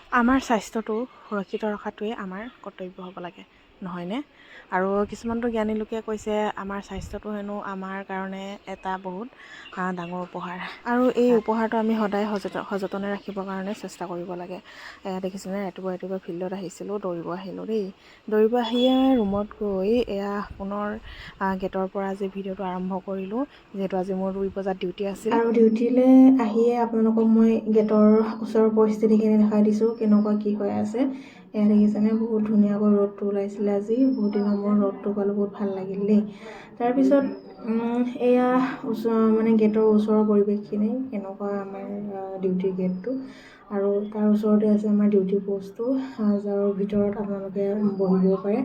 আমাৰ স্বাস্থ্যটো সুৰক্ষিত ৰখাটোৱে আমাৰ কৰ্তব্য হ'ব লাগে, নহয়নে? আৰু কিছুমানতো জ্ঞানী লোকে কৈছে আমাৰ স্বাস্থ্যটো হেনো আমাৰ কাৰণে এটা বহুত ডাঙৰ উপহাৰ, আৰু এই উপহাৰটো আমি সদায় সযতনে ৰাখিবৰ কাৰণে চেষ্টা কৰিব লাগে। এয়া দেখিছেনে, ৰাতিপুৱা ফিল্ডত আহিছিলোঁ, দৌৰিব আহিলোঁ দেই। দৌৰিব আহিয়ে ৰুমত গৈ এয়া পুনৰ গেটৰ পৰা আজি ভিডিঅ'টো আৰম্ভ কৰিলোঁ, যিহেতু আজি মোৰ 2 বজাত ডিউটি আছিল। আৰু ডিউটিলৈ আহিয়ে আপোনালোকক মই গেটৰ ওচৰৰ পৰিস্থিতিখিনি দেখাই দিছোঁ, কেনেকুৱা কি হৈ আছে। এয়া দেখিছেনে, বহুত ধুনীয়াকৈ ৰ'দটো ওলাইছিলে আজি, বহুত দিনৰ মূৰত ৰ'দটো পালোঁ, বহুত ভাল লাগিল দেই। তাৰপিছত এয়া মানে গেটৰ ওচৰৰ পৰিৱেশখিনি কেনেকুৱা, আমাৰ ডিউটিৰ গেটটো, আৰু তাৰ ওচৰতে আছে আমাৰ ডিউটি পষ্টটো, যাৰ ভিতৰত আপোনালোকে বহিব পাৰে।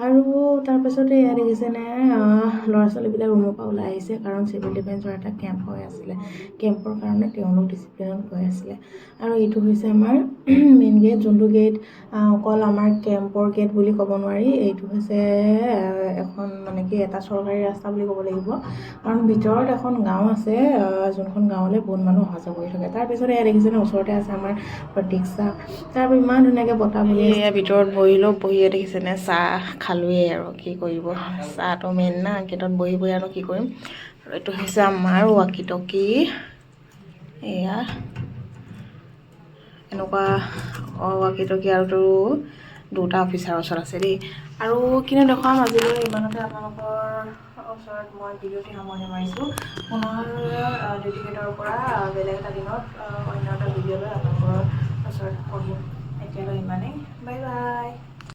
আৰু তাৰপাছতে এয়া দেখিছেনে, ল'ৰা ছোৱালীবিলাক ৰুমৰ পৰা ওলাই আহিছে, কাৰণ চিভিল ডিফেন্সৰ এটা কেম্প হৈ আছিলে। কেম্পৰ কাৰণে তেওঁলোক ডিচিপ্লিনত গৈ আছিলে। আৰু এইটো হৈছে আমাৰ মেইন গেট, যোনটো গেট অকল আমাৰ কেম্পৰ গেট বুলি ক'ব নোৱাৰি, এইটো হৈছে এখন মানে কি এটা চৰকাৰী ৰাস্তা বুলি ক'ব লাগিব, কাৰণ ভিতৰত এখন গাঁও আছে, যোনখন গাঁৱলৈ বহুত মানুহ অহা যোৱা কৰি থাকে। তাৰপিছত এয়া দেখিছেনে, ওচৰতে আছে আমাৰ প্ৰতীক্ষা, তাৰ ইমান ধুনীয়াকৈ বতাহ বলি আছে। এয়া ভিতৰত বহিলোঁ, বহিয়ে দেখিছেনে চাহ খালোঁৱেই, আৰু কি কৰিব, চাহটো মেইন না, গেটত বহি আৰু কি কৰিম। আৰু এইটো হৈছে আমাৰ ৱাকি টকি, এয়া এনেকুৱা ৱাকি টকি, আৰু 2টা অফিচাৰৰ ওচৰত আছে দেই। আৰু কিনো দেখুৱাম, আজিলৈ ইমানতে আপোনালোকৰ ওচৰত মই ভিডিঅ'টি সামৰণি মাৰিছোঁ। পুনৰ ডিউটি গেটৰ পৰা বেলেগ এটা দিনত অন্য এটা ভিডিঅ' লৈ আপোনালোকৰ ওচৰত পঢ়িম। এতিয়ালৈ ইমানেই, বাই বাই।